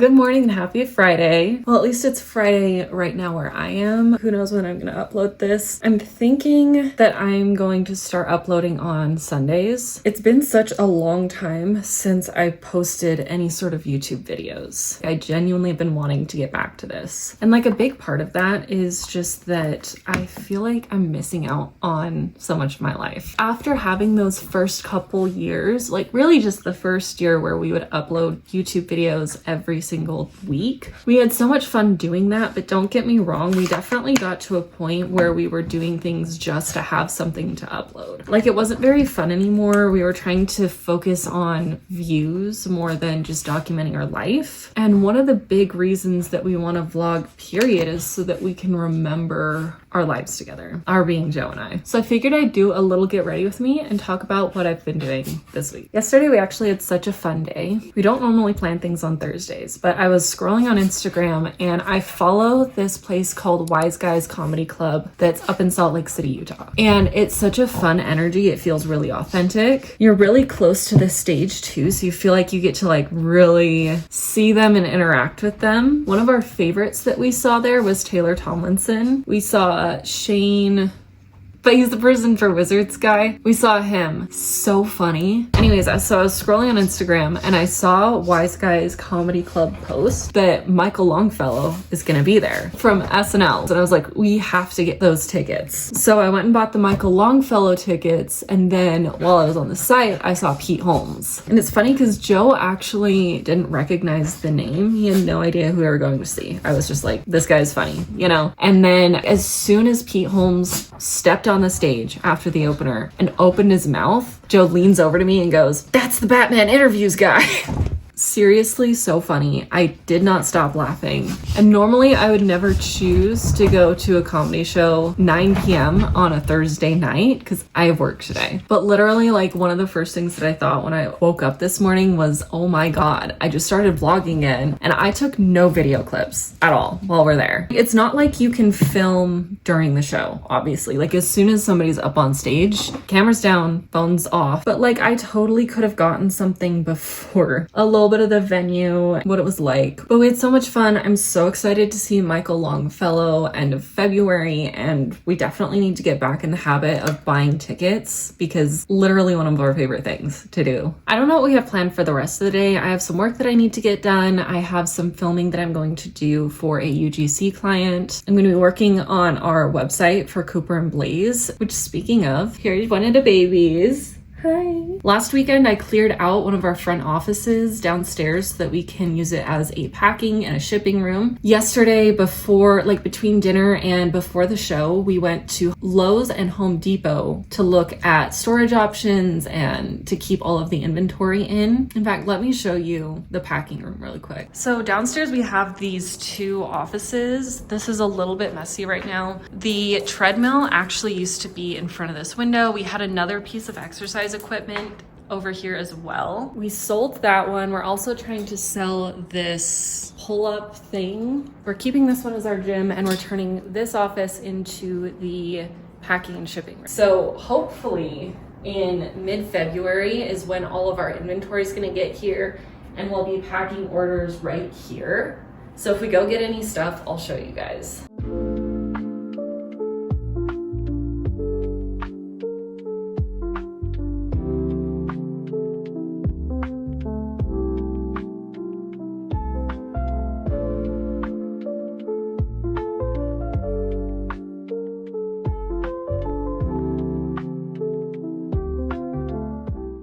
Good morning and happy Friday. Well, at least it's Friday right now where I am. Who knows when I'm gonna upload this. I'm thinking that I'm going to start uploading on Sundays. It's been such a long time since I posted any sort of YouTube videos. I genuinely have been wanting to get back to this. And like a big part of that is just that I feel like I'm missing out on so much of my life. After having those first couple years, like really just the first year where we would upload YouTube videos every single week. We had so much fun doing that, but don't get me wrong, we definitely got to a point where we were doing things just to have something to upload. Like it wasn't very fun anymore. We were trying to focus on views more than just documenting our life. And one of the big reasons that we want to vlog, period, is so that we can remember our lives together, our being Joe and I. So I figured I'd do a little get ready with me and talk about what I've been doing this week. Yesterday, we actually had such a fun day. We don't normally plan things on Thursdays, but I was scrolling on Instagram and I follow this place called Wise Guys Comedy Club that's up in Salt Lake City, Utah. And it's such a fun energy. It feels really authentic. You're really close to the stage too, so you feel like you get to like really see them and interact with them. One of our favorites that we saw there was Taylor Tomlinson. We saw Shane, but he's the Prison for Wizards guy. We saw him. So funny. Anyways, so I was scrolling on Instagram and I saw Wise Guys Comedy Club post that Michael Longfellow is gonna be there from SNL. And I was like, we have to get those tickets. So I went and bought the Michael Longfellow tickets, and then while I was on the site, I saw Pete Holmes. And it's funny because Joe actually didn't recognize the name. He had no idea who we were going to see. I was just like, this guy's funny, you know? And then as soon as Pete Holmes stepped on the stage after the opener and opened his mouth, Joe leans over to me and goes, "That's the Batman interviews guy." Seriously, so funny. I did not stop laughing. And normally I would never choose to go to a comedy show 9 p.m. on a Thursday night because I have work today. But literally, like, one of the first things that I thought when I woke up this morning was, oh my God, I just started vlogging again and I took no video clips at all while we're there. It's not like you can film during the show, obviously. Like as soon as somebody's up on stage, cameras down, phones off. But like I totally could have gotten something before. A little bit of the venue, what it was like. But we had so much fun. I'm so excited to see Michael Longfellow end of February, and we definitely need to get back in the habit of buying tickets because literally one of our favorite things to do. I don't know what we have planned for the rest of the day. I have some work that I need to get done. I have some filming that I'm going to do for a UGC client. I'm going to be working on our website for Cooper and Blaze, which, speaking of, here's one of the babies. Hi. Last weekend, I cleared out one of our front offices downstairs so that we can use it as a packing and a shipping room. Yesterday, between dinner and before the show, we went to Lowe's and Home Depot to look at storage options and to keep all of the inventory in. In fact, let me show you the packing room really quick. So downstairs, we have these two offices. This is a little bit messy right now. The treadmill actually used to be in front of this window. We had another piece of exercise equipment over here as well. We sold that one. We're also trying to sell this pull-up thing. We're keeping this one as our gym and we're turning this office into the packing and shipping room. So hopefully in mid-February is when all of our inventory is gonna get here and we'll be packing orders right here. So if we go get any stuff, I'll show you guys.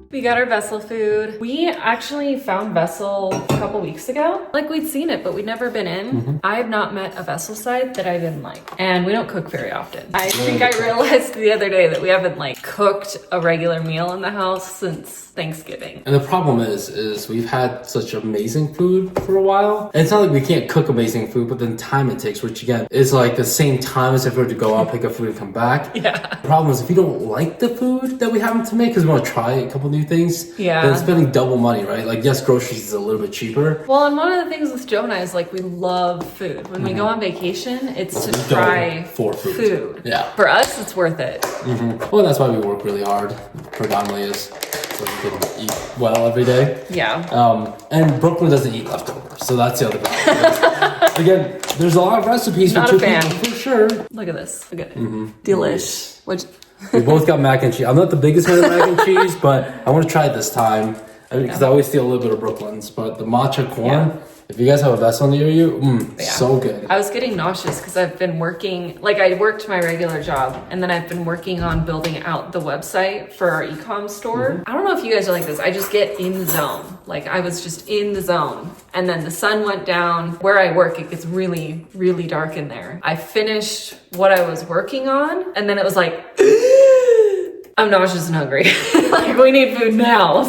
We got our vessel food. We actually found Vessel a couple weeks ago. Like we'd seen it, but we'd never been in. I have not met a Vessel site that I didn't like. And we don't cook very often. I think I realized the other day that we haven't like cooked a regular meal in the house since Thanksgiving. And the problem is we've had such amazing food for a while. And it's not like we can't cook amazing food, but then time it takes, which again is like the same time as if we were to go out, pick up food and come back. Yeah. The problem is if you don't like the food that we happen to make because we want to try a couple new things, then spending double money, right? Like yes, groceries is a little bit cheaper. Well, and one of the things with Joe and I is like we love food. When we go on vacation, it's to try food. Yeah. For us, it's worth it. Well, that's why we work really hard, predominantly is where you can eat well every day. Yeah. And Brooklyn doesn't eat leftovers, so that's the other thing. Again, there's a lot of recipes Not for a two fan. people, for sure. Look at this. Look at it. Delish. Which We both got mac and cheese. I'm not the biggest fan of mac and cheese, but I want to try it this time. Because I always steal a little bit of Brooklyn's. But the matcha corn, if you guys have a vessel near you, so good. I was getting nauseous because I've been working, like I worked my regular job and then I've been working on building out the website for our ecom store. I don't know if you guys are like this. I just get in the zone. Like I was just in the zone and then the sun went down. Where I work, it gets really, really dark in there. I finished what I was working on and then it was like, I'm nauseous and hungry. Like we need food now.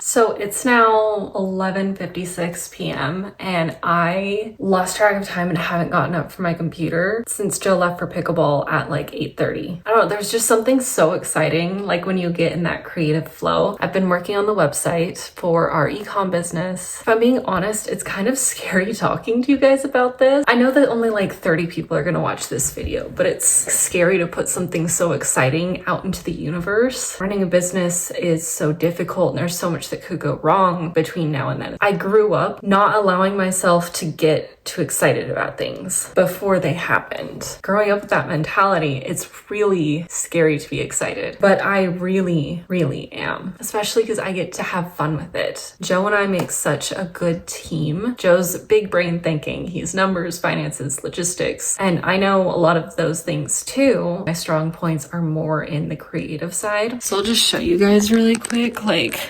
So it's now 11:56 p.m. and I lost track of time and haven't gotten up from my computer since Joe left for pickleball at like 8:30. I don't know, there's just something so exciting like when you get in that creative flow. I've been working on the website for our ecom business. If I'm being honest, it's kind of scary talking to you guys about this. I know that only like 30 people are gonna watch this video, but it's scary to put something so exciting out into the universe. Running a business is so difficult and there's so much that could go wrong between now and then. I grew up not allowing myself to get too excited about things before they happened. Growing up with that mentality, it's really scary to be excited, but I really, really am, especially because I get to have fun with it. Joe and I make such a good team. Joe's big brain thinking. He's numbers, finances, logistics, and I know a lot of those things too. My strong points are more in the creative side. So I'll just show you guys really quick.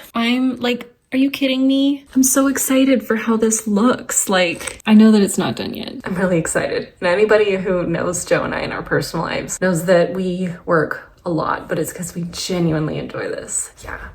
Are you kidding me? I'm so excited for how this looks. Like, I know that it's not done yet. I'm really excited. And anybody who knows Joe and I in our personal lives knows that we work a lot, but it's because we genuinely enjoy this. Yeah.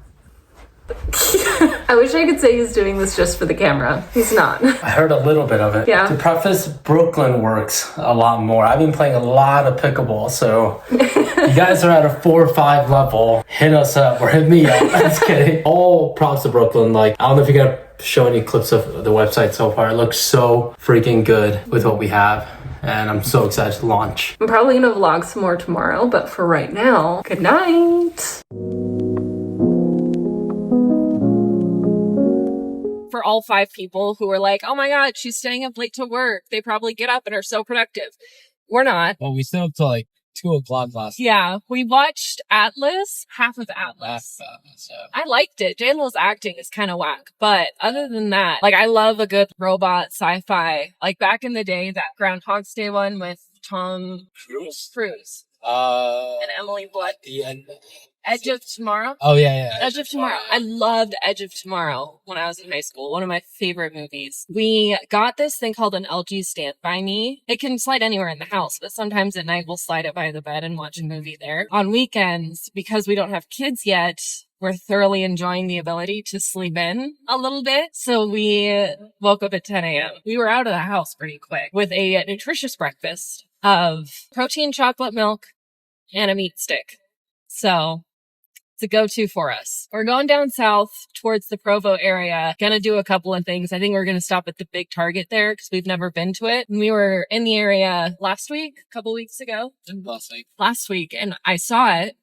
I wish I could say he's doing this just for the camera. He's not. I heard a little bit of it. Yeah. To preface, Brooklyn works a lot more. I've been playing a lot of pickleball, so you guys are at a 4 or 5 level. Hit us up or hit me up. I'm just kidding. All props to Brooklyn. Like, I don't know if you're gonna show any clips of the website so far. It looks so freaking good with what we have. And I'm so excited to launch. I'm probably gonna vlog some more tomorrow, but for right now, good night. For all 5 people who are like, oh my God, she's staying up late to work. They probably get up and are so productive. We're not. Well, we stayed up till like 2 o'clock last night. Yeah, we watched Atlas, half of Atlas. I liked it. J-Lo's acting is kind of whack. But other than that, like I love a good robot sci-fi. Like back in the day, that Groundhog's Day one with Tom Cruise. And Emily Blunt. Edge of Tomorrow? Oh, yeah. Edge of Tomorrow. I loved Edge of Tomorrow when I was in high school. One of my favorite movies. We got this thing called an LG Stand By Me. It can slide anywhere in the house, but sometimes at night we'll slide it by the bed and watch a movie there. On weekends, because we don't have kids yet, we're thoroughly enjoying the ability to sleep in a little bit. So we woke up at 10 a.m. We were out of the house pretty quick with a nutritious breakfast of protein chocolate milk and a meat stick. So it's a go-to for us. We're going down south towards the Provo area. Gonna do a couple of things. I think we're gonna stop at the big Target there because we've never been to it. And we were in the area last week, a couple weeks ago. Last week. And I saw it.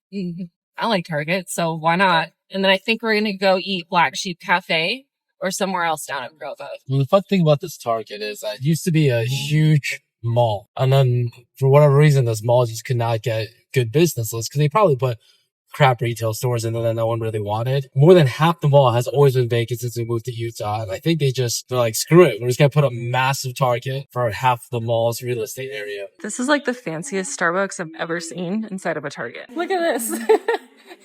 I like Target, so why not? And then I think we're gonna go eat Black Sheep Cafe or somewhere else down in Provo. Well, the fun thing about this Target is that it used to be a huge mall. And then for whatever reason, those malls just could not get good business lists because they probably put crap retail stores in there that no one really wanted. More than half the mall has always been vacant since we moved to Utah. And I think they're like, screw it. We're just going to put a massive Target for half the mall's real estate area. This is like the fanciest Starbucks I've ever seen inside of a Target. Look at this.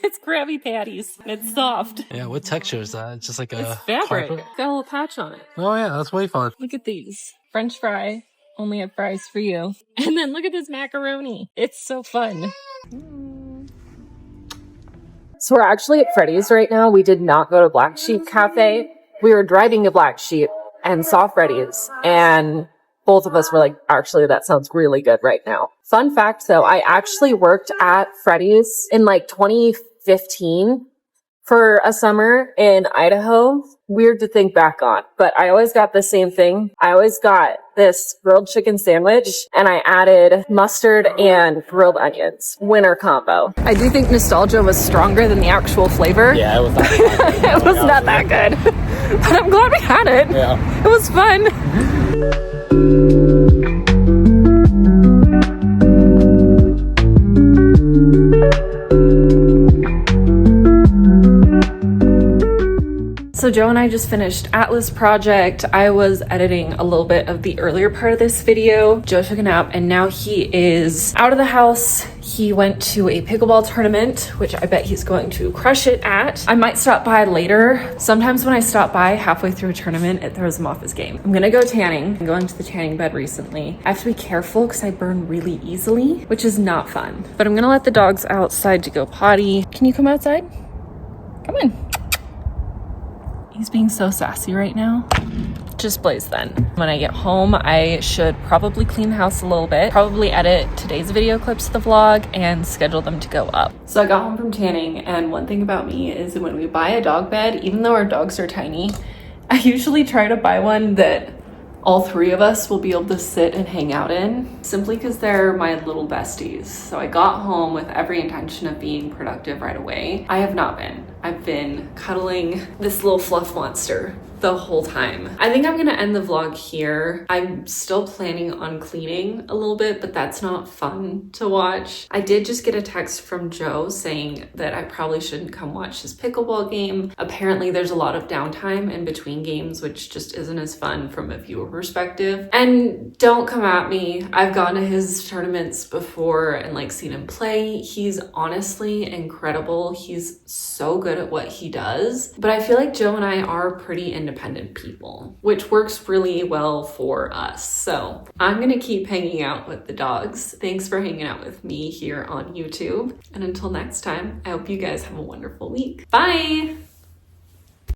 It's Krabby Patties. It's soft. Yeah, what texture is that? It's just like a fabric. Carpet? Got a little patch on it. Oh yeah, that's way fun. Look at these. French fry. Only have fries for you. And then look at this macaroni. It's so fun. So we're actually at Freddy's right now. We did not go to Black Sheep Cafe. We were driving to Black Sheep and saw Freddy's. And both of us were like, actually, that sounds really good right now. Fun fact, though, I actually worked at Freddy's in like 2015 For a summer in Idaho, weird to think back on, but I always got the same thing. I always got this grilled chicken sandwich and I added mustard and grilled onions. Winter combo. I do think nostalgia was stronger than the actual flavor. Yeah, it was not It was not that good. But I'm glad we had it. Yeah. It was fun. So Joe and I just finished Atlas project. I was editing a little bit of the earlier part of this video. Joe took a nap and now he is out of the house. He went to a pickleball tournament, which I bet he's going to crush it at. I might stop by later. Sometimes when I stop by halfway through a tournament, it throws him off his game. I'm gonna go tanning. I'm going to the tanning bed recently. I have to be careful because I burn really easily, which is not fun. But I'm gonna let the dogs outside to go potty. Can you come outside? Come on. He's being so sassy right now. Just Blaze then. When I get home, I should probably clean the house a little bit, probably edit today's video clips to the vlog and schedule them to go up. So I got home from tanning, and one thing about me is when we buy a dog bed, even though our dogs are tiny, I usually try to buy one that all three of us will be able to sit and hang out in, simply because they're my little besties. So I got home with every intention of being productive right away. I have not been. I've been cuddling this little fluff monster the whole time. I think I'm gonna end the vlog here. I'm still planning on cleaning a little bit, but that's not fun to watch. I did just get a text from Joe saying that I probably shouldn't come watch his pickleball game. Apparently there's a lot of downtime in between games, which just isn't as fun from a viewer perspective. And don't come at me. I've gone to his tournaments before and like seen him play. He's honestly incredible. He's so good at what he does. But I feel like Joe and I are pretty independent people, which works really well for us. So I'm gonna keep hanging out with the dogs. Thanks for hanging out with me here on YouTube. And until next time, I hope you guys have a wonderful week. Bye!